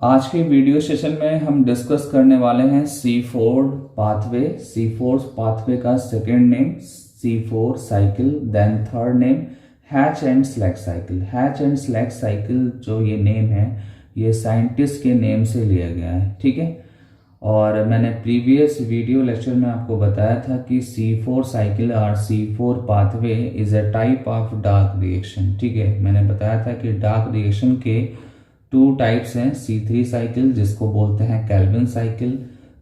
आज के video session में हम डिस्कस करने वाले हैं C4 पाथवे। C4 पाथवे का second name C4 cycle, then third name Hatch and Slack cycle. Hatch and Slack cycle जो ये नेम है ये साइंटिस्ट के नेम से लिया गया है, ठीक है। और मैंने प्रीवियस वीडियो लेक्चर में आपको बताया था कि C4 साइकिल और C4 pathway is a type of dark reaction, ठीक है। मैंने बताया था कि डार्क रिएक्शन के टू टाइप्स हैं, C3 साइकिल जिसको बोलते हैं Calvin cycle,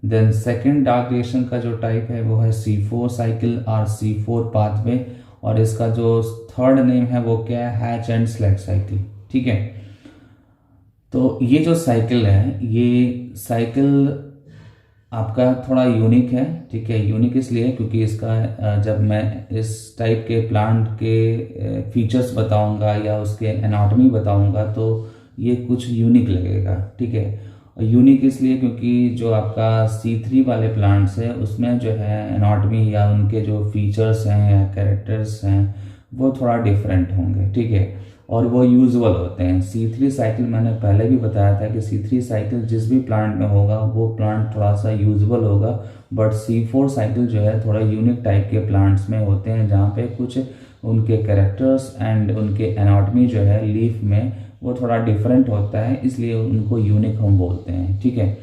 then second dark reaction का जो टाइप है वो है C4 साइकिल और C4 पाथवे, और इसका जो थर्ड नेम है वो क्या है, हैच एंड स्लैग साइकिल, ठीक है। तो ये जो साइकिल है ये साइकिल आपका थोड़ा यूनिक है, ठीक है। यूनिक इसलिए क्योंकि इसका जब मैं इस टाइप के प्लांट के फीचर्स बताऊंगा या उसके एनाटॉमी बताऊंगा तो ये कुछ यूनिक लगेगा, ठीक है। और यूनिक इसलिए क्योंकि जो आपका C3 वाले प्लांट्स है उसमें जो है एनाटॉमी या उनके जो फीचर्स हैं या कैरेक्टर्स हैं वो थोड़ा डिफरेंट होंगे, ठीक है, और वो यूजुअल होते हैं। C3 साइकिल मैंने पहले भी बताया था कि C3 साइकिल जिस भी प्लांट में होगा वो प्लांट थोड़ा सा यूजुअल होगा, बट C4 साइकिल जो है थोड़ा यूनिक टाइप के प्लांट्स में होते हैं जहाँ पे कुछ उनके कैरेक्टर्स एंड उनके एनाटॉमी जो है लीफ में वो थोड़ा डिफरेंट होता है, इसलिए उनको यूनिक हम बोलते हैं, ठीक है।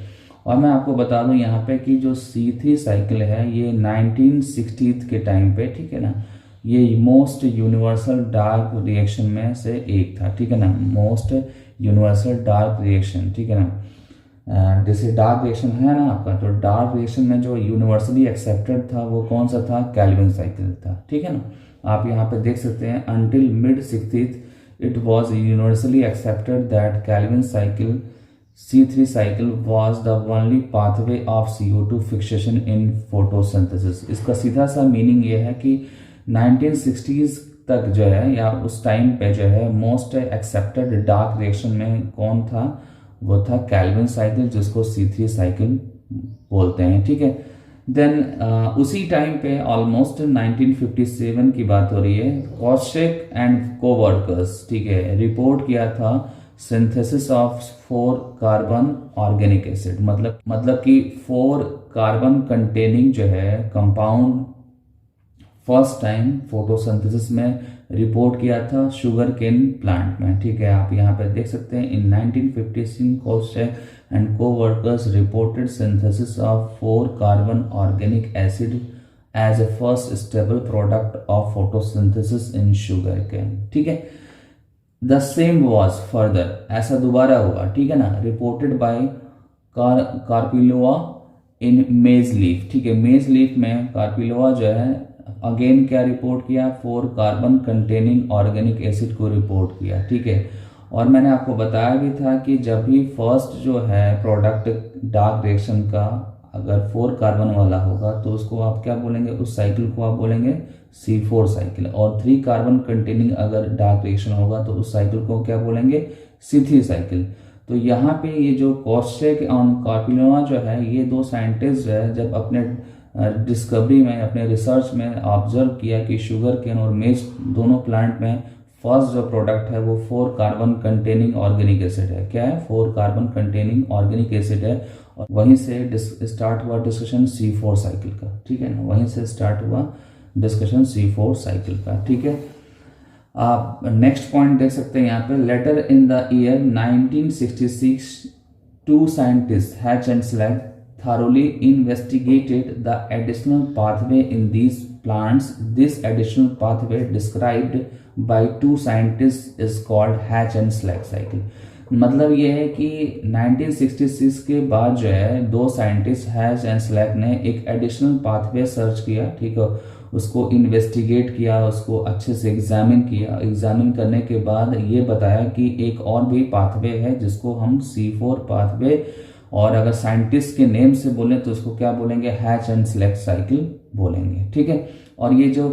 और मैं आपको बता दूं यहाँ पे कि जो C3 साइकिल है ये 1960 के टाइम पे, ठीक है ना, ये मोस्ट यूनिवर्सल डार्क रिएक्शन में से एक था, ठीक है ना। मोस्ट यूनिवर्सल डार्क रिएक्शन, ठीक है ना। जैसे डार्क रिएक्शन है ना आपका, तो डार्क रिएक्शन में जो यूनिवर्सली एक्सेप्टेड था वो कौन सा था, कैल्विन साइकिल था, ठीक है ना। आप यहाँ पे देख सकते हैं until mid 60th it was universally accepted that Calvin cycle C3 cycle was the only pathway of CO2 fixation in photosynthesis। इसका सीधा सा मीनिंग ये है कि 1960s तक जो है या उस टाइम पे जो है मोस्ट एक्सेप्टेड डार्क रिएक्शन में कौन था, वो था कैल्विन साइकिल जिसको C3 साइकिल बोलते हैं, ठीक है। देन उसी टाइम पे ऑलमोस्ट 1957 की बात हो रही है, कॉस्टेक एंड कोवर्कर्स, ठीक है, रिपोर्ट किया था synthesis of 4 carbon organic acid, मतलब कि 4 कार्बन कंटेनिंग जो है कंपाउंड फर्स्ट टाइम फोटोसिंथेसिस में रिपोर्ट किया था शुगर केन प्लांट में, ठीक है। आप यहाँ पे देख सकते हैं इन 1956 कॉस्टेक and co-workers reported synthesis of 4 carbon organic acid as a first stable product of photosynthesis in sugarcane, ठीक है। The same was further, ऐसा दोबारा हुआ, ठीक है ना, reported by कार्पिलोआ in maize leaf, ठीक है। मेज लीफ में कार्पिलोआ जो है अगेन क्या रिपोर्ट किया, 4 कार्बन कंटेनिंग ऑर्गेनिक एसिड को रिपोर्ट किया, ठीक है। और मैंने आपको बताया भी था कि जब भी फर्स्ट जो है प्रोडक्ट डार्क रिएक्शन का अगर 4 कार्बन वाला होगा तो उसको आप क्या बोलेंगे, उस साइकिल को आप बोलेंगे C4 साइकिल, और 3 कार्बन कंटेनिंग अगर डार्क रिएक्शन होगा तो उस साइकिल को क्या बोलेंगे, C3 साइकिल। तो यहाँ पे ये जो कॉस्टेक और कार्पिलोआ जो है ये दो साइंटिस्ट जो है जब अपने डिस्कवरी में अपने रिसर्च में ऑब्जर्व किया कि शुगर केन और मेज दोनों प्लांट में फर्स्ट जो प्रोडक्ट है वो 4 कार्बन कंटेनिंग ऑर्गेनिक एसिड है, क्या है, 4 कार्बन कंटेनिंग ऑर्गेनिक एसिड है। और वहीं से स्टार्ट हुआ डिस्कशन C4 साइकिल का, ठीक है ना, वहीं से स्टार्ट हुआ डिस्कशन C4 साइकिल का, ठीक है। आप नेक्स्ट पॉइंट देख सकते हैं यहाँ पे, later in the year 1966 2 scientist Hatch and Slack thoroughly investigated the additional pathway in these plants. This additional pathway described by 2 scientists is called hatch and slag cycle। मतलब ये है कि 1966 के बाद जो है 2 साइंटिस्ट हैच एंड स्लैग ने एक एडिशनल पाथवे सर्च किया, ठीक है, उसको इन्वेस्टिगेट किया, उसको अच्छे से एग्जामिन किया। एग्जामिन करने के बाद ये बताया कि एक और भी पाथवे है जिसको हम C4 पाथवे, और अगर साइंटिस्ट के नेम से बोलें तो उसको क्या बोलेंगे, हैच एंड स्लैग साइकिल बोलेंगे, ठीक है। और ये जो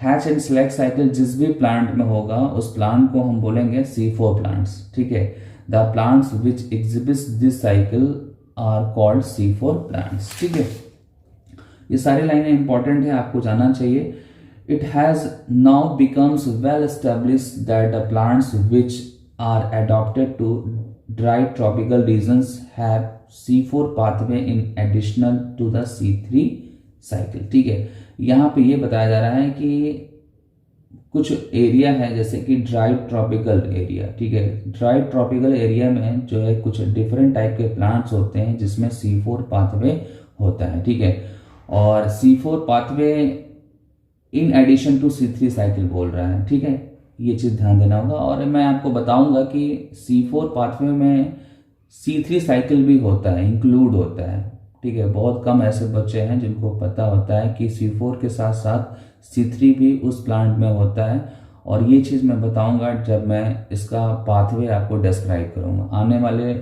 हैच एंड स्लैग साइकिल जिस भी प्लांट में होगा उस प्लांट को हम बोलेंगे C4 प्लांट्स, ठीक है। The plants which exhibits this cycle are called C4 plants, ठीक है। ये सारी लाइनें इंपॉर्टेंट है, आपको जानना चाहिए। It has now becomes well established that the plants which are adopted to dry tropical regions have C4 pathway in additional to the C3 cycle. ठीक है, यहाँ पे ये बताया जा रहा है कि कुछ एरिया है जैसे कि ड्राई ट्रॉपिकल एरिया। ठीक है, ड्राई ट्रॉपिकल एरिया में जो है कुछ डिफरेंट टाइप के प्लांट्स होते हैं जिसमें C4 पाथवे होता है। ठीक है, और C4 pathway in addition to C3 cycle बोल रहा है। ठीक है, ये चीज़ ध्यान देना होगा। और मैं आपको बताऊंगा कि C4 पाथवे में C3 साइकिल भी होता है, इंक्लूड होता है। ठीक है, बहुत कम ऐसे बच्चे हैं जिनको पता होता है कि C4 के साथ साथ C3 भी उस प्लांट में होता है, और ये चीज़ मैं बताऊंगा जब मैं इसका पाथवे आपको डिस्क्राइब करूंगा। आने वाले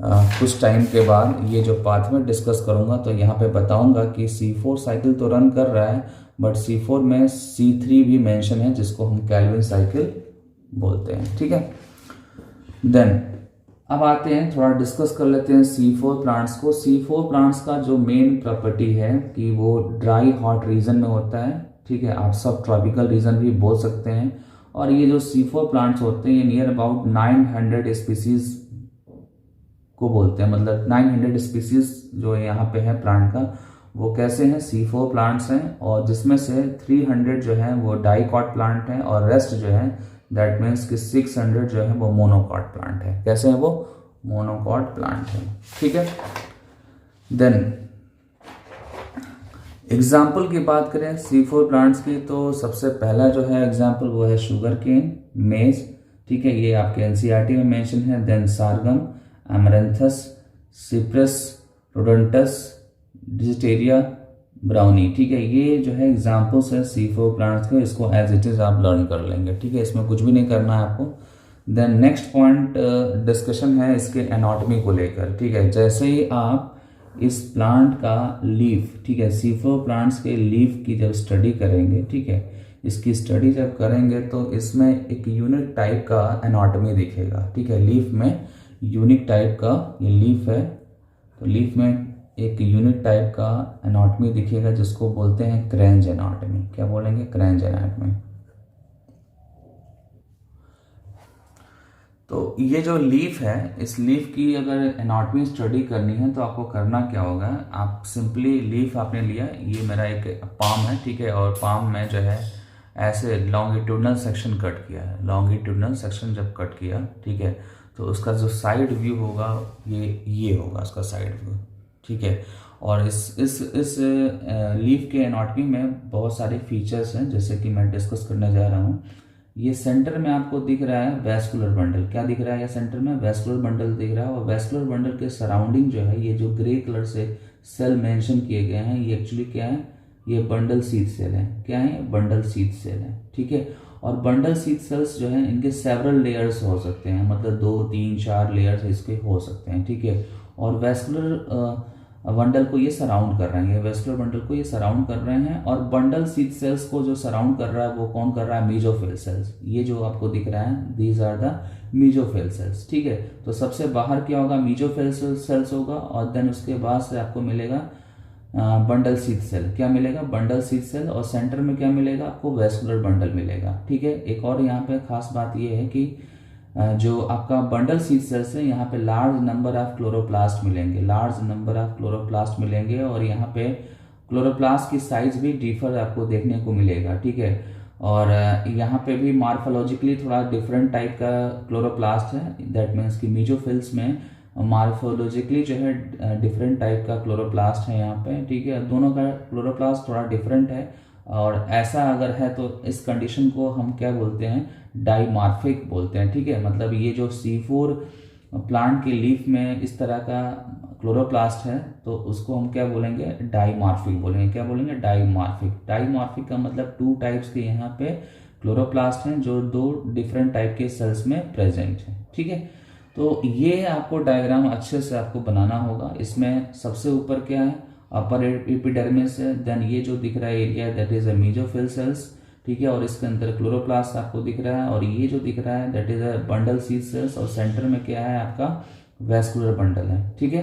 कुछ टाइम के बाद ये जो पाथवे डिस्कस करूंगा तो यहाँ पे बताऊंगा कि C4 साइकिल तो रन कर रहा है, बट C4 में C3 भी मेंशन है जिसको हम कैल्विन साइकिल बोलते हैं। ठीक है, देन अब आते हैं, थोड़ा डिस्कस कर लेते हैं C4 प्लांट्स को। C4 प्लांट्स का जो मेन प्रॉपर्टी है कि वो ड्राई हॉट रीजन में होता है। ठीक है, आप सब ट्रॉपिकल रीजन भी बोल सकते हैं। और ये जो C4 प्लांट्स होते हैं ये नियर अबाउट 900 स्पीसीज को बोलते हैं, मतलब 900 स्पीसीज जो यहाँ पे है प्लांट का, वो कैसे हैं, C4 प्लांट्स हैं। और जिसमें से 300 जो है वो डाइकॉट प्लांट हैं, और रेस्ट जो है दैट मीन्स कि 600 जो है वो मोनोकॉट प्लांट है। कैसे है वो, मोनोकॉट प्लांट है। ठीक है, देन एग्जाम्पल की बात करें C4 प्लांट्स की तो सबसे पहला जो है एग्जाम्पल वो है शुगर केन, मेज। ठीक है, ये आपके एनसीईआरटी में मेंशन है। Then sorghum, amaranthus, cyperus, rotundus, digitaria, brownie. ठीक है, ये जो है एग्जाम्पल्स है C4 प्लांट्स के, इसको एज इट इज आप लर्न कर लेंगे। ठीक है, इसमें कुछ भी नहीं करना है आपको। देन नेक्स्ट पॉइंट डिस्कशन है इसके एनाटॉमी को लेकर। ठीक है, जैसे ही आप इस प्लांट का लीफ, ठीक है, C4 प्लांट्स के लीफ की जब स्टडी करेंगे, ठीक है, इसकी स्टडी जब करेंगे तो इसमें एक यूनिक टाइप का एनाटॉमी दिखेगा। ठीक है, लीफ में यूनिक टाइप का ये लीफ है, तो लीफ में एक यूनिक टाइप का एनाटॉमी दिखेगा जिसको बोलते हैं क्रेंज एनाटॉमी। क्या बोलेंगे, क्रेंज एनाटॉमी। तो ये जो लीफ है, इस लीफ की अगर एनाटॉमी स्टडी करनी है तो आपको करना क्या होगा, आप सिंपली लीफ आपने लिया, ये मेरा एक पाम है। ठीक है, और पाम में जो है ऐसे लॉन्गिट्यूडनल सेक्शन कट किया है। लॉन्गिट्यूडनल सेक्शन जब कट किया, ठीक है, तो उसका जो साइड व्यू होगा ये होगा उसका साइड व्यू। ठीक है, और इस लीफ के एनाटॉमी में बहुत सारे फीचर्स हैं जैसे कि मैं डिस्कस करने जा रहा हूँ। ये सेंटर में आपको दिख रहा है वेस्कुलर बंडल। क्या दिख रहा है, ये सेंटर में वेस्कुलर बंडल दिख रहा है, और वेस्कुलर बंडल के सराउंडिंग जो है ये जो ग्रे कलर से सेल मेंशन किए गए हैं ये एक्चुअली क्या है, ये बंडल सीथ सेल है। क्या है, बंडल सीथ सेल है। ठीक है, और बंडल सीथ सेल्स जो है इनके सेवरल लेयर्स हो सकते हैं, मतलब 2, 3, 4 लेयर्स इसके हो सकते हैं। ठीक है, और वेस्कुलर बंडल को ये सराउंड कर रहे हैं, ये वेस्कुलर बंडल को ये सराउंड कर रहे हैं। और बंडल सीथ सेल्स को जो सराउंड कर रहा है वो कौन कर रहा है, मेसोफिल सेल्स। ये जो आपको दिख रहा है these are the mesophyll cells. ठीक है, तो सबसे बाहर क्या होगा, मेसोफिल सेल्स होगा, और देन उसके बाद से आपको मिलेगा बंडल सीथ सेल। क्या मिलेगा, बंडल सीथ सेल, और सेंटर में क्या मिलेगा आपको, वेस्कुलर बंडल मिलेगा। ठीक है, एक और यहाँ पे खास बात ये है कि जो आपका बंडल सीथ सेल्स है यहाँ पे लार्ज नंबर ऑफ क्लोरोप्लास्ट मिलेंगे, लार्ज नंबर ऑफ क्लोरोप्लास्ट मिलेंगे, और यहाँ पे क्लोरोप्लास्ट की साइज भी डिफर आपको देखने को मिलेगा। ठीक है, और यहाँ पे भी मार्फोलॉजिकली थोड़ा डिफरेंट टाइप का क्लोरोप्लास्ट है, दैट मीन्स कि मेसोफिल्स में मार्फोलॉजिकली जो है डिफरेंट टाइप का क्लोरोप्लास्ट है यहाँ पे। ठीक है, दोनों का क्लोरोप्लास्ट थोड़ा डिफरेंट है, और ऐसा अगर है तो इस कंडीशन को हम क्या बोलते हैं, डाइमार्फिक बोलते हैं। ठीक है, मतलब ये जो C4 प्लांट के लीफ में इस तरह का क्लोरोप्लास्ट है तो उसको हम क्या बोलेंगे, डाइमार्फिक बोलेंगे। क्या बोलेंगे, डाइमार्फिक। डाइमार्फिक का मतलब 2 टाइप्स के यहाँ पे क्लोरोप्लास्ट हैं जो 2 डिफरेंट टाइप के सेल्स में प्रेजेंट है। ठीक है, तो ये आपको डायग्राम अच्छे से आपको बनाना होगा। इसमें सबसे ऊपर क्या है, अपर एपिडर्मिस है, देन ये जो दिख रहा है area that is a mesophyll cells. ठीक है, और इसके अंदर क्लोरोप्लास्ट आपको दिख रहा है, और ये जो दिख रहा है that is a bundle sheath cells, और सेंटर में क्या है आपका वेस्कुलर बंडल है। ठीक है,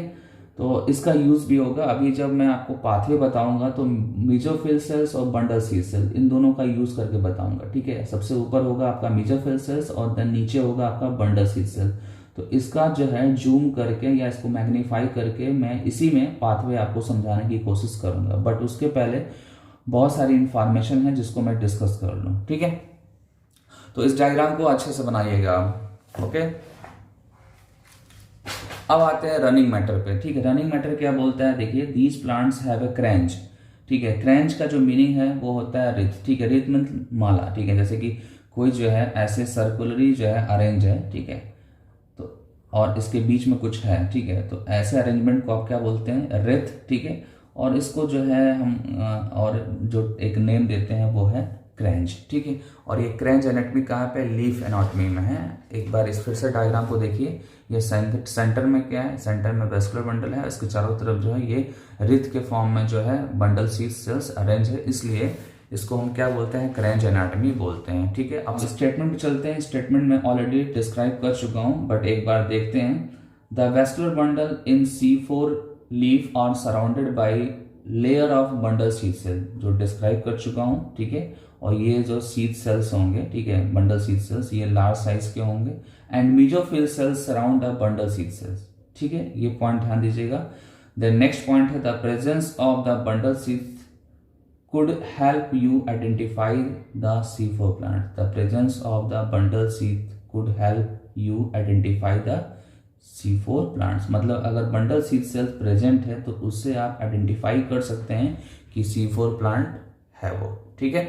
तो इसका यूज भी होगा। अभी जब मैं आपको पाथवे बताऊंगा तो मेसोफिल सेल्स और बंडल सीथ सेल इन दोनों का यूज करके बताऊंगा। ठीक है, सबसे ऊपर होगा आपका मेसोफिल सेल्स और देन नीचे होगा आपका बंडल सीथ सेल। तो इसका जो है जूम करके या इसको मैग्नीफाई करके मैं इसी में पाथवे आपको समझाने की कोशिश करूंगा, बट उसके पहले बहुत सारी इंफॉर्मेशन है जिसको मैं डिस्कस कर लूँ। ठीक है, तो इस डायग्राम को अच्छे से बनाइएगा। ओके, अब आते हैं रनिंग मैटर पे। ठीक है, रनिंग मैटर क्या बोलता है, देखिए दीज प्लांट्स हैव ए क्रेंच। ठीक है, क्रेंच का जो मीनिंग है वो होता है रिथ। ठीक है, रिथ मीन माला। ठीक है, जैसे कि कोई जो है ऐसे सर्कुलरी जो है अरेंज है। ठीक है, तो और इसके बीच में कुछ है। ठीक है, तो ऐसे अरेंजमेंट को आप क्या बोलते हैं, रिथ। ठीक है, और इसको जो है हम और जो एक नेम देते हैं वो है क्रेंच। ठीक है, और ये क्रेंच एनाटॉमी कहाँ पे, लीफ एनाटॉमी में है। एक बार इस फिर से डायग्राम को देखिए, ये सेंटर में क्या है, सेंटर में वेस्कुलर बंडल है, इसके चारों तरफ जो है ये रिथ के फॉर्म में जो है बंडल सीड सेल्स अरेंज है, इसलिए इसको हम क्या बोलते हैं, क्रेंच एनाटॉमी बोलते हैं। ठीक है, अब स्टेटमेंट पे चलते हैं। स्टेटमेंट में ऑलरेडी डिस्क्राइब कर चुका हूं, बट एक बार देखते हैं। The vascular bundle in C4 leaf are surrounded by layer of bundle sheath cell, जो डिस्क्राइब कर चुका हूं। ठीक है, और ये जो सीड सेल्स होंगे, ठीक है, बंडल सीड सेल्स, ये लार्ज साइज के होंगे, and mesophyll cells surround the bundle sheath cells. ठीक है, ये पॉइंट ध्यान दीजिएगा। द नेक्स्ट पॉइंट है the presence of the bundle sheath could help you identify the C4 plant. The presence of the bundle seed could help you identify the C4 plants. मतलब अगर bundle sheath cells present है तो उससे आप identify कर सकते हैं कि C4 प्लांट है वो। ठीक है,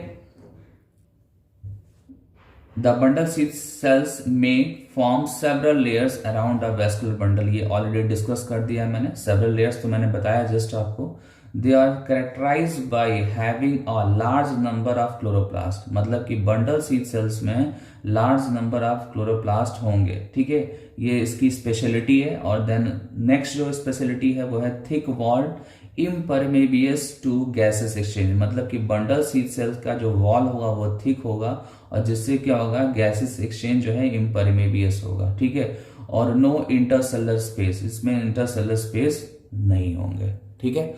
द बंडल सीड सेल्स में form several layers around the vascular bundle. ये ऑलरेडी डिस्कस कर दिया मैंने, सेवरल लेयर्स तो मैंने बताया जस्ट आपको। They are characterized by having a large number of chloroplast, मतलब कि बंडल सीड सेल्स में लार्ज नंबर ऑफ क्लोरोप्लास्ट होंगे। ठीक है, ये इसकी स्पेशलिटी है। और देन नेक्स्ट जो स्पेशलिटी है वो है thick walled impervious to gases exchange, मतलब कि बंडल सीड सेल्स का जो वॉल होगा वो थिक होगा और जिससे क्या होगा, गैसेस एक्सचेंज जो है इम्परमेबियस होगा। ठीक है, और नो इंटरसेलर स्पेस, इसमें इंटरसेलर स्पेस नहीं होंगे। ठीक है,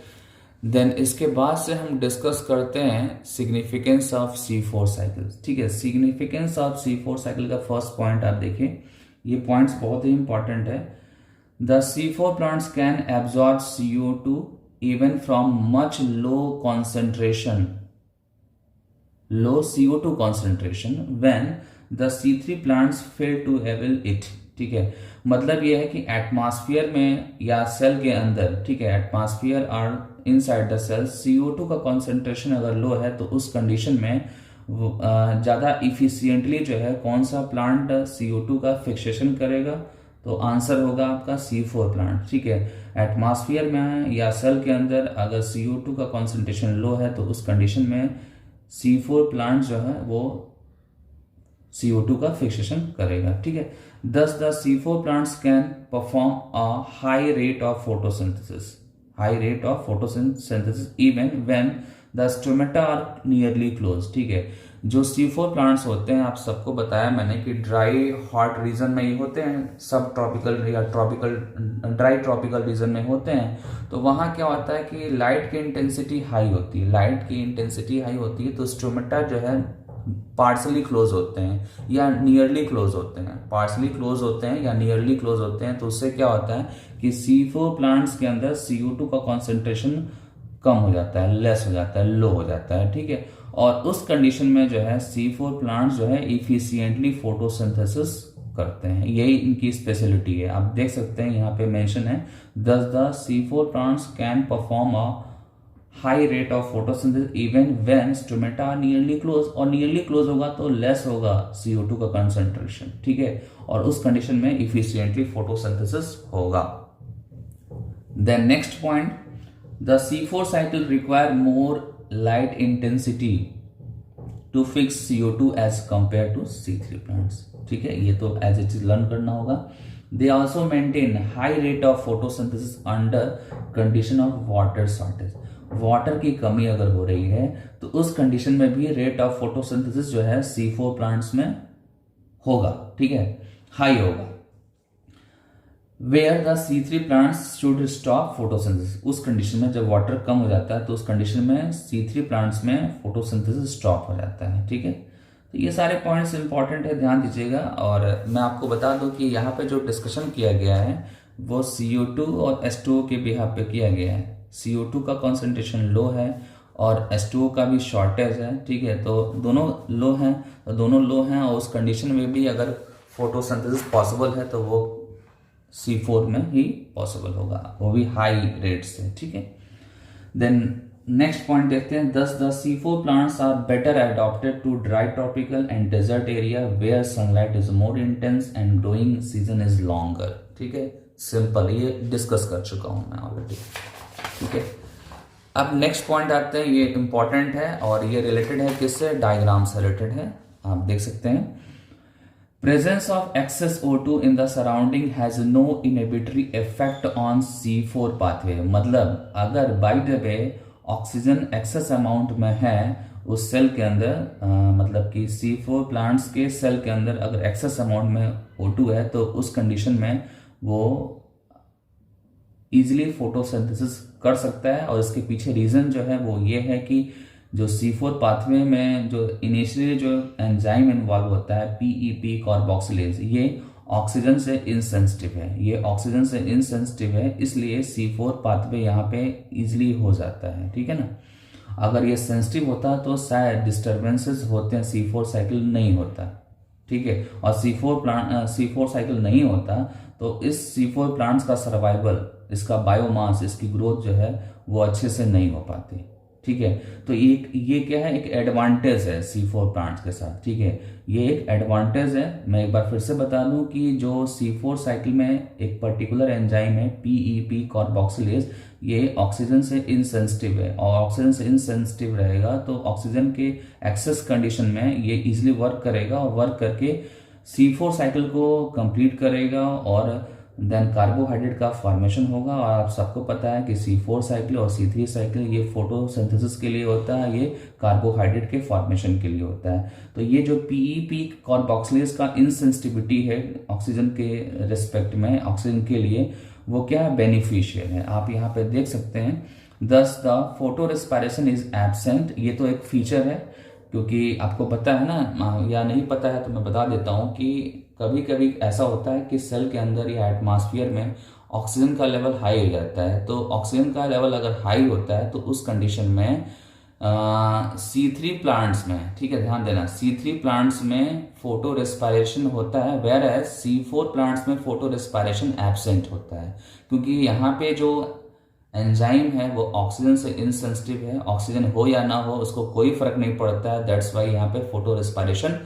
देन इसके बाद से हम डिस्कस करते हैं सिग्निफिकेंस ऑफ C4 साइकिल। ठीक है, सिग्निफिकेंस ऑफ C4 साइकिल का फर्स्ट पॉइंट आप देखिए, ये पॉइंट्स बहुत ही इंपॉर्टेंट है। The C4 plants can absorb CO2 even from much low concentration, low CO2 concentration when the C3 plants fail to able it. ठीक है, मतलब यह है कि एटमॉस्फेयर में या सेल के अंदर, ठीक है, एटमॉस्फेयर और इनसाइड द सेल CO2 का कॉन्सेंट्रेशन अगर लो है तो उस कंडीशन में ज़्यादा इफिशियंटली जो है कौन सा प्लांट CO2 का फिक्सेशन करेगा, तो आंसर होगा आपका C4 प्लांट। ठीक है, एटमॉस्फेयर में या सेल के अंदर अगर CO2 का कॉन्सेंट्रेशन लो है तो उस कंडीशन में C4 प्लांट जो है वो CO2 का फिक्सेशन करेगा। ठीक है, thus the C4 plants can perform a high rate of photosynthesis, even when the stomata are nearly closed। ठीक है, जो C4 प्लांट्स होते हैं, आप सबको बताया मैंने कि ड्राई हॉट रीजन में ही होते हैं, सब ट्रॉपिकल या ट्रॉपिकल ड्राई ट्रॉपिकल रीजन में होते हैं। तो वहाँ क्या होता है कि लाइट की इंटेंसिटी हाई होती है, लाइट की इंटेंसिटी हाई होती है तो स्टोमेटा जो है पार्सली क्लोज होते हैं या नियरली क्लोज होते हैं, पार्सली क्लोज होते हैं या नियरली क्लोज होते हैं। तो उससे क्या होता है कि C4 प्लांट्स के अंदर CO2 का कॉन्सेंट्रेशन कम हो जाता है, लेस हो जाता है, लो हो जाता है। ठीक है, और उस कंडीशन में जो है C4 प्लांट्स जो है इफिशियंटली फोटोसिंथेसिस करते हैं, यही इनकी स्पेशलिटी है। आप देख सकते हैं यहाँ पे मेंशन है, thus the C4 plants can perform a high rate of photosynthesis even when stomata are nearly close, और nearly close होगा तो लेस होगा CO2 का कंसेंट्रेशन। ठीक है, और उस कंडीशन में इफिशियंटली फोटोसिंथेसिस होगा। Then next point, the C4 cycle require more light intensity to fix CO2 as compare to C3 plants. ठीक है, ये तो एज इट इज लर्न करना होगा। They also maintain high rate of photosynthesis under condition of water shortage. Water की कमी अगर हो रही है तो उस कंडीशन में भी रेट ऑफ फोटोसिंथेसिस जो है C4 प्लांट्स में होगा। ठीक है, हाई होगा। Where the C3 plants should stop photosynthesis, उस कंडीशन में जब वाटर कम हो जाता है तो उस कंडीशन में C3 प्लांट्स में फोटोसिंथेसिस स्टॉप हो जाता है। ठीक है, तो ये सारे पॉइंट्स इंपॉर्टेंट है, ध्यान दीजिएगा। और मैं आपको बता दूं कि यहाँ पे जो डिस्कशन किया गया है वो CO2 और H2O के बिहाफ पे किया गया है। CO2 का कॉन्सेंट्रेशन लो है और H2O का भी शॉर्टेज है, ठीक है। तो दोनों लो हैं, तो दोनों लो हैं और उस कंडीशन में भी अगर फोटोसिंथेसिस पॉसिबल है तो वो C4 में ही पॉसिबल होगा, वो भी हाई रेट से, ठीक है। देन नेक्स्ट पॉइंट देखते हैं, thus the C4 plants are better adapted to dry tropical and desert area where sunlight is more intense and growing season is longer, ठीक है। सिंपल, ये डिस्कस कर चुका हूं मैं ऑलरेडी, ठीक है। अब नेक्स्ट पॉइंट आते हैं, ये इंपॉर्टेंट है और ये रिलेटेड है किससे, डायग्राम से रिलेटेड है। आप देख सकते हैं, presence of excess O2 in the surrounding has no inhibitory effect on C4 pathway. मतलब अगर by the way oxygen excess amount में है उस सेल के अंदर, मतलब कि C4 प्लांट्स के सेल के अंदर अगर एक्सेस अमाउंट में O2 है तो उस कंडीशन में वो इजीली फोटोसिंथेसिस कर सकता है। और इसके पीछे रीजन जो है वो ये है कि जो C4 पाथवे में जो इनिशियली जो एंजाइम इन्वॉल्व होता है PEP कार्बोक्सिलेज, ये ऑक्सीजन से इनसेंसिटिव है, ये ऑक्सीजन से इनसेंसिटिव है, इसलिए C4 पाथवे यहाँ पे इजीली हो जाता है, ठीक है ना। अगर ये सेंसिटिव होता तो शायद डिस्टर्बेंसेस होते हैं, C4 साइकिल नहीं होता, ठीक है। और C4 साइकिल नहीं होता तो इस C4 प्लांट्स का सर्वाइवल, इसका बायोमास, इसकी ग्रोथ जो है वो अच्छे से नहीं हो पाती, ठीक है। तो ये क्या है, एक एडवांटेज है C4 प्लांट्स के साथ, ठीक है। ये एक एडवांटेज है। मैं एक बार फिर से बता दूं कि जो C4 साइकिल में एक पर्टिकुलर एंजाइम है PEP कार्बोक्सिलेज, ये ऑक्सीजन से इनसेंसिटिव है और ऑक्सीजन से इनसेंसिटिव रहेगा तो ऑक्सीजन के एक्सेस कंडीशन में ये इजिली वर्क करेगा और वर्क करके C4 साइकिल को कंप्लीट करेगा और देन कार्बोहाइड्रेट का फॉर्मेशन होगा। और आप सबको पता है कि C4 साइकिल और C3 साइकिल ये फोटोसिंथेसिस के लिए होता है, ये कार्बोहाइड्रेट के फॉर्मेशन के लिए होता है। तो ये जो PEP कार्बोक्सिलेज का इनसेंसिटिविटी है ऑक्सीजन के रिस्पेक्ट में, ऑक्सीजन के लिए, वो क्या है, बेनिफिशियल है। आप यहाँ पे देख सकते हैं, thus the photo respiration is absent. ये तो एक फीचर है, क्योंकि आपको पता है ना, या नहीं पता है तो मैं बता देता हूँ कि कभी कभी ऐसा होता है कि सेल के अंदर या एटमॉस्फेयर में ऑक्सीजन का लेवल हाई हो जाता है। तो ऑक्सीजन का लेवल अगर हाई होता है तो उस कंडीशन में C3 प्लांट्स में, ठीक है, ध्यान देना, C3 प्लांट्स में फोटो रेस्पिरेशन होता है, वेयर एज C4 प्लांट्स में फोटो रेस्पिरेशन एब्सेंट होता है। क्योंकि यहाँ पे जो एंजाइम है वो ऑक्सीजन से इनसेंसिटिव है, ऑक्सीजन हो या ना हो उसको कोई फर्क नहीं पड़ता है, दैट्स वाई यहाँ पे फोटो रेस्पिरेशन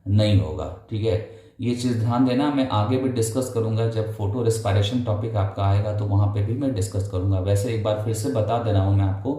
नहीं होगा, ठीक है। ये चीज ध्यान देना, मैं आगे भी डिस्कस करूंगा, जब फोटो रेस्पिरेशन टॉपिक आपका आएगा तो वहां पे भी मैं डिस्कस करूंगा। वैसे एक बार फिर से बता दे रहा हूं मैं आपको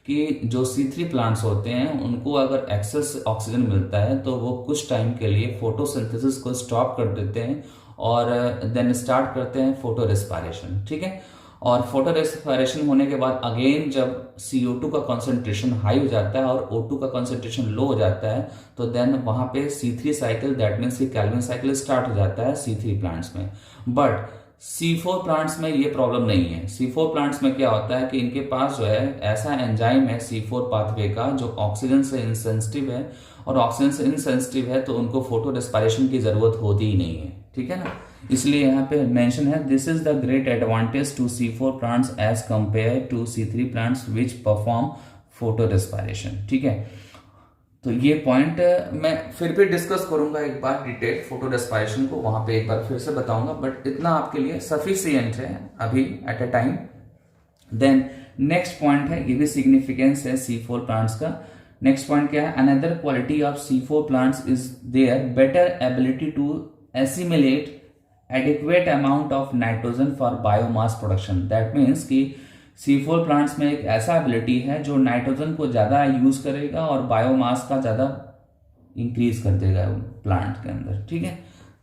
कि जो C3 प्लांट्स होते हैं उनको अगर एक्सेस ऑक्सीजन मिलता है तो वो कुछ टाइम के लिए फोटोसिंथेसिस को स्टॉप कर देते हैं और देन स्टार्ट करते हैं फोटो रेस्पिरेशन, ठीक है। और फोटो रेस्पिरेशन होने के बाद अगेन जब CO2 का कॉन्सेंट्रेशन हाई हो जाता है और O2 का कॉन्सेंट्रेशन लो हो जाता है तो देन वहां पे C3 साइकिल, दैट मीन्स कि कैल्विन साइकिल स्टार्ट हो जाता है C3 प्लांट्स में। बट C4 प्लांट्स में ये प्रॉब्लम नहीं है। C4 प्लांट्स में क्या होता है कि इनके पास जो है ऐसा एंजाइम है C4 पाथवे का जो ऑक्सीजन से इंसेंसिटिव है, और ऑक्सीजन से इंसेंसिटिव है तो उनको फोटो रेस्पिरेशन की जरूरत होती ही नहीं है, ठीक है ना। इसलिए यहाँ पे मेंशन है, this is the great advantage to C4 plants as compare to C3 plants which perform photorespiration, ठीक है। तो ये पॉइंट मैं फिर भी डिस्कस करूंगा एक बार डिटेल फोटो रेस्पिरेशन को, वहां पे एक बार फिर से बताऊंगा, बट इतना आपके लिए सफिशिएंट है अभी at a time. Then next point है, ये भी सिग्निफिकेंस है C4 प्लांट्स का। नेक्स्ट पॉइंट क्या है, another quality of C4 plants is their better ability to assimilate adequate amount of nitrogen for biomass production. That means कि C4 plants में एक ऐसा एबिलिटी है जो नाइट्रोजन को ज्यादा यूज करेगा और बायोमास का ज्यादा इंक्रीज कर देगा प्लांट के अंदर, ठीक है।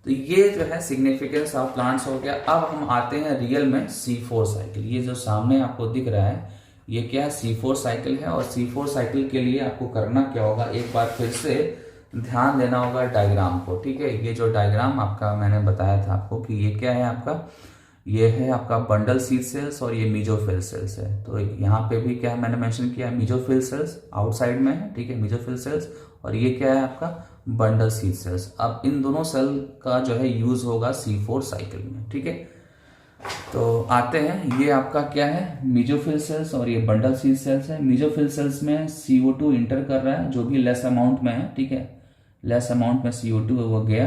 तो ये जो है सिग्निफिकेंस ऑफ प्लांट्स हो गया। अब हम आते हैं रियल में C4 साइकिल। ये जो सामने आपको दिख रहा है ये क्या है, C4 साइकिल है। और C4 साइकिल के लिए आपको करना क्या होगा, एक बार फिर से ध्यान देना होगा डायग्राम को, ठीक है। ये जो डायग्राम आपका मैंने बताया था आपको कि ये क्या है आपका, ये है आपका बंडल सीड सेल्स और ये मीजोफिल सेल्स है। तो यहाँ पे भी क्या है मैंने मेंशन किया, मीजोफिल सेल्स आउटसाइड में है, ठीक है, मीजोफिल सेल्स, और ये क्या है आपका बंडल सीड सेल्स। अब इन दोनों सेल का जो है यूज होगा C4 साइकिल में, ठीक है। तो आते हैं, ये आपका क्या है मीजोफिल सेल्स और ये बंडल सीड सेल्स है। मीजोफिल सेल्स में CO2 इंटर कर रहा है जो भी लेस अमाउंट में है, ठीक है, लेस अमाउंट में CO2 वो गया,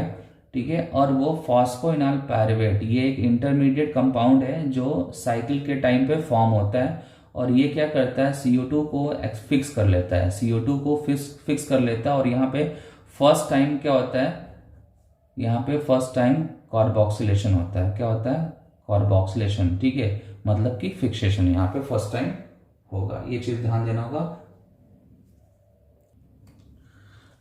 ठीक है। और वो फॉस्फोइनॉल पायरुवेट, ये एक इंटरमीडिएट कंपाउंड है जो साइकिल के टाइम पे फॉर्म होता है और ये क्या करता है CO2 को फिक्स कर लेता है, CO2 को फिक्स कर लेता है। और यहाँ पे फर्स्ट टाइम क्या होता है, यहाँ पे फर्स्ट टाइम कार्बोक्सिलेशन होता है। क्या होता है कार्बोक्सिलेशन, ठीक है, मतलब कि फिक्सेशन यहाँ पे फर्स्ट टाइम होगा, ये चीज ध्यान देना होगा,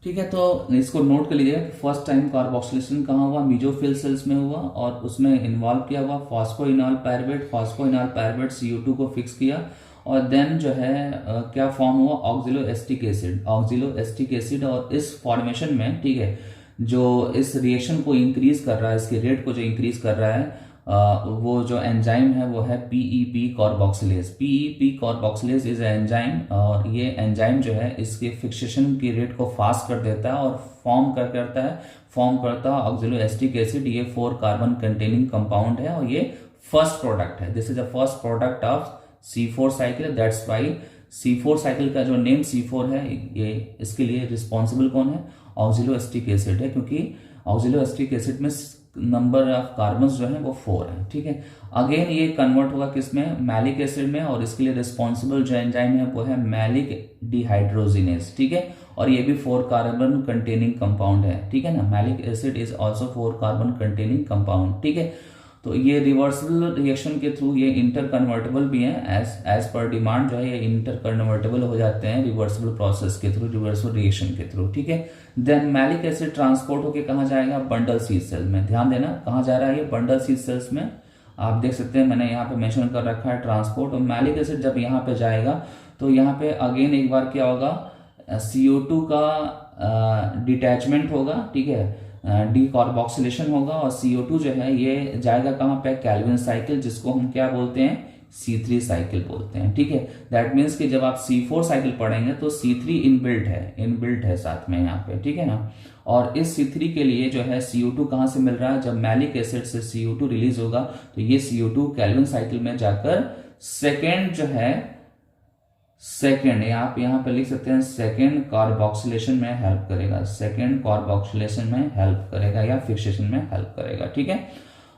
ठीक है। तो इसको नोट कर लीजिएगा कि फर्स्ट टाइम कार्बोक्सिलेशन कहाँ हुआ, मीजोफिल सेल्स में हुआ और उसमें इन्वॉल्व किया हुआ phosphoenol pyruvate. Phosphoenol pyruvate CO2 को फिक्स किया और देन जो है क्या फॉर्म हुआ oxalo acetic acid, oxalo acetic acid. और इस फॉर्मेशन में, ठीक है, जो इस रिएक्शन को इंक्रीज कर रहा है, इसके रेट को जो इंक्रीज कर रहा है वो जो एंजाइम है वो है PEP carboxylase. PEP carboxylase is enzyme और ये एंजाइम जो है इसके फिक्सेशन की रेट को फास्ट कर देता है और फॉर्म करता है ऑक्सिलो एस्टिक एसिड। ये 4 कार्बन कंटेनिंग कंपाउंड है और ये फर्स्ट प्रोडक्ट है, this is the first product of C4 cycle. That's why C4 cycle का जो नेम C4 है, ये इसके लिए रिस्पॉन्सिबल कौन है, ऑक्सिलो एस्टिक एसिड है, क्योंकि ऑक्सिलो एस्टिक एसिड में नंबर ऑफ कार्बन्स जो है वो 4 है, ठीक है। अगेन ये कन्वर्ट होगा किसमें, मैलिक एसिड में, और इसके लिए रिस्पॉन्सिबल जो एंजाइम है वो है मैलिक डिहाइड्रोजिनेज, ठीक है। और ये भी 4 कार्बन कंटेनिंग कंपाउंड है, ठीक है ना। Malic acid is also 4 carbon containing compound, ठीक है। तो ये रिवर्सिबल रिएक्शन के थ्रू ये इंटर कन्वर्टेबल भी हैं, एज पर डिमांड जो है ये इंटर कन्वर्टेबल हो जाते हैं रिवर्सिबल प्रोसेस के थ्रू, रिवर्सिबल रिएक्शन के थ्रू, ठीक है। देन मैलिक एसिड ट्रांसपोर्ट होके कहाँ जाएगा, बंडल सीड सेल में। ध्यान देना कहाँ जा रहा है ये, बंडल सीड सेल्स में। आप देख सकते हैं मैंने यहाँ पे मेंशन कर रखा है ट्रांसपोर्ट। और मैलिक एसिड जब यहाँ पे जाएगा तो यहाँ पे अगेन एक बार क्या होगा, CO2 का डिटैचमेंट होगा, ठीक है, डीकार्बोक्सिलेशन होगा और CO2 जो है ये जाएगा कहाँ पे, कैल्विन साइकिल, जिसको हम क्या बोलते हैं C3 साइकिल बोलते हैं, ठीक है। दैट मीन्स कि जब आप C4 साइकिल पढ़ेंगे तो C3 इनबिल्ट है साथ में यहाँ पे, ठीक है ना। और इस C3 के लिए जो है CO2 कहाँ से मिल रहा है, जब मैलिक एसिड से CO2 रिलीज होगा तो ये CO2 कैल्विन साइकिल में जाकर सेकेंड जो है, सेकेंड आप यहाँ पे लिख सकते हैं सेकेंड कार्बोक्सिलेशन में हेल्प करेगा, सेकेंड कार्बोक्सिलेशन में हेल्प करेगा या फिक्सेशन में हेल्प करेगा, ठीक है।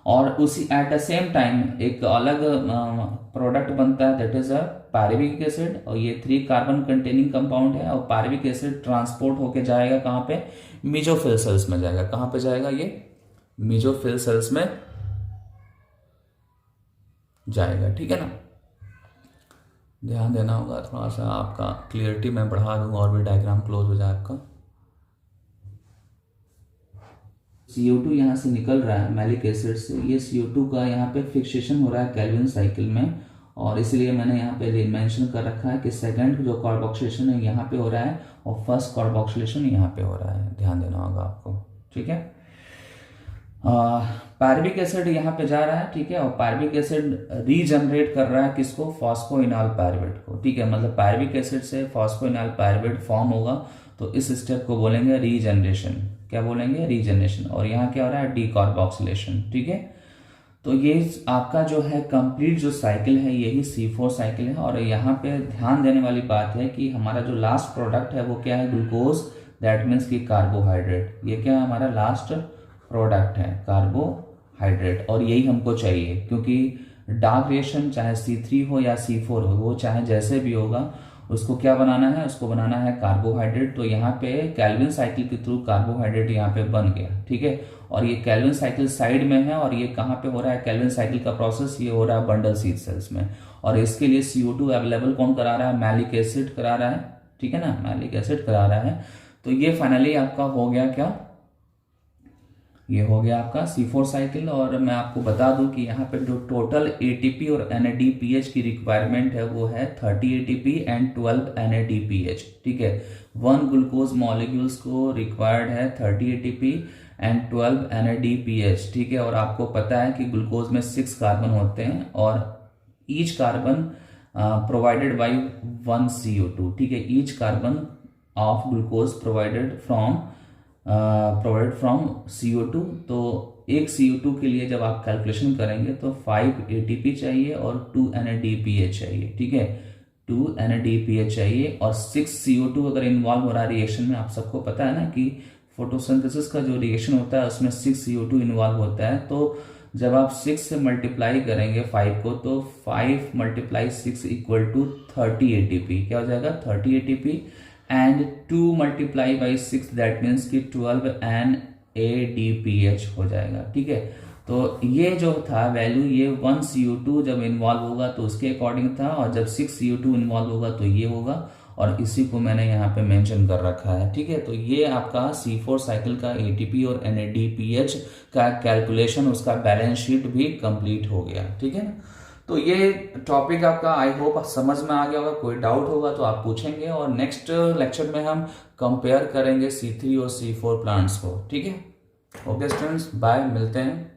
और उसी एट द सेम टाइम एक अलग प्रोडक्ट बनता है, that is a pyruvic acid, और ये 3 कार्बन कंटेनिंग कंपाउंड है। और पायरुविक एसिड ट्रांसपोर्ट होके जाएगा कहाँ पे, मीजोफिल सेल्स में जाएगा। कहाँ पे जाएगा ये, मीजोफिल सेल्स में जाएगा, ठीक है ना। ध्यान देना होगा थोड़ा सा, आपका क्लियरिटी मैं बढ़ा दूंगा और भी डायग्राम क्लोज हो जाए आपका। CO2 यहाँ से निकल रहा है मैलिक एसिड से, ये CO2 का यहाँ पे फिक्सेशन हो रहा है कैल्विन साइकिल में, और इसलिए मैंने यहाँ पे मेंशन कर रखा है कि सेकंड जो कार्बोक्सिलेशन है यहाँ पे हो रहा है और फर्स्ट कार्बोक्सिलेशन यहाँ पे हो रहा है, ध्यान देना होगा आपको, ठीक है। पायरुविक एसिड यहाँ पे जा रहा है, ठीक है, और पायरुविक एसिड रीजनरेट कर रहा है किसको, फॉस्फोइनॉल पायरुवेट को, ठीक है। मतलब पायरुविक एसिड से फॉस्फोइनॉल पायरुवेट फॉर्म होगा तो इस स्टेप को बोलेंगे रीजनरेशन। क्या बोलेंगे, रीजनरेशन। और यहाँ क्या हो रहा है, डीकार्बोक्सिलेशन, ठीक है। तो ये आपका जो है कंप्लीट जो साइकिल है यही C4 साइकिल है। और यहाँ पे ध्यान देने वाली बात है कि हमारा जो लास्ट प्रोडक्ट है वो क्या है, ग्लूकोज, दैट मीन्स की कार्बोहाइड्रेट। ये क्या है, हमारा लास्ट प्रोडक्ट है कार्बोहाइड्रेट, और यही हमको चाहिए, क्योंकि डार्क रिएक्शन चाहे C3 हो या C4 हो, वो चाहे जैसे भी होगा उसको क्या बनाना है, उसको बनाना है कार्बोहाइड्रेट। तो यहाँ पे कैल्विन साइकिल के थ्रू कार्बोहाइड्रेट यहाँ पे बन गया, ठीक है। और ये कैल्विन साइकिल साइड में है, और ये कहाँ पे हो रहा है कैल्विन साइकिल का प्रोसेस, ये हो रहा है बंडल सीड सेल्स में। और इसके लिए CO2 अवेलेबल कौन करा रहा है, मैलिक एसिड करा रहा है, ठीक है ना, मैलिक एसिड करा रहा है। तो ये फाइनली आपका हो गया क्या, ये हो गया आपका C4 साइकिल। और मैं आपको बता दूं कि यहाँ पे जो टोटल ATP और NADPH की रिक्वायरमेंट है वो है 30 ATP एंड 12 NADPH, ठीक है। 1 ग्लूकोज मॉलिक्यूल्स को रिक्वायर्ड है 30 ATP एंड 12 NADPH, ठीक है। और आपको पता है कि ग्लूकोज में 6 कार्बन होते हैं और each carbon provided by 1 CO2, ठीक है। Each carbon of glucose provided from CO2। तो एक CO2 के लिए जब आप कैलकुलेशन करेंगे तो 5 ATP चाहिए और 2 NADPH चाहिए, ठीक है, 2 NADPH चाहिए और 6 CO2 अगर इन्वॉल्व हो रहा है रिएक्शन में। आप सबको पता है ना कि फोटोसिंथेसिस का जो रिएक्शन होता है उसमें 6 CO2 इन्वॉल्व होता है। तो जब आप 6 से मल्टीप्लाई करेंगे 5 को, तो 5 × 6 = 30 ATP। क्या हो जाएगा? 30 ATP। एंड 2 × 6 दैट मीन्स कि 12 NADPH हो जाएगा, ठीक है। तो ये जो था वैल्यू, ये 1 CO2 जब इन्वॉल्व होगा तो उसके अकॉर्डिंग था, और जब 6 CO2 इन्वॉल्व होगा तो ये होगा, और इसी को मैंने यहाँ पे मेंशन कर रखा है, ठीक है। तो ये आपका C4 साइकिल का ATP और NADPH का कैलकुलेशन, उसका बैलेंस शीट भी कंप्लीट हो गया, ठीक है ना। तो ये टॉपिक आपका आई होप समझ में आ गया होगा। कोई डाउट होगा तो आप पूछेंगे, और नेक्स्ट लेक्चर में हम कंपेयर करेंगे C3 और C4 प्लांट्स को, ठीक है। ओके स्टूडेंट्स, बाय, मिलते हैं।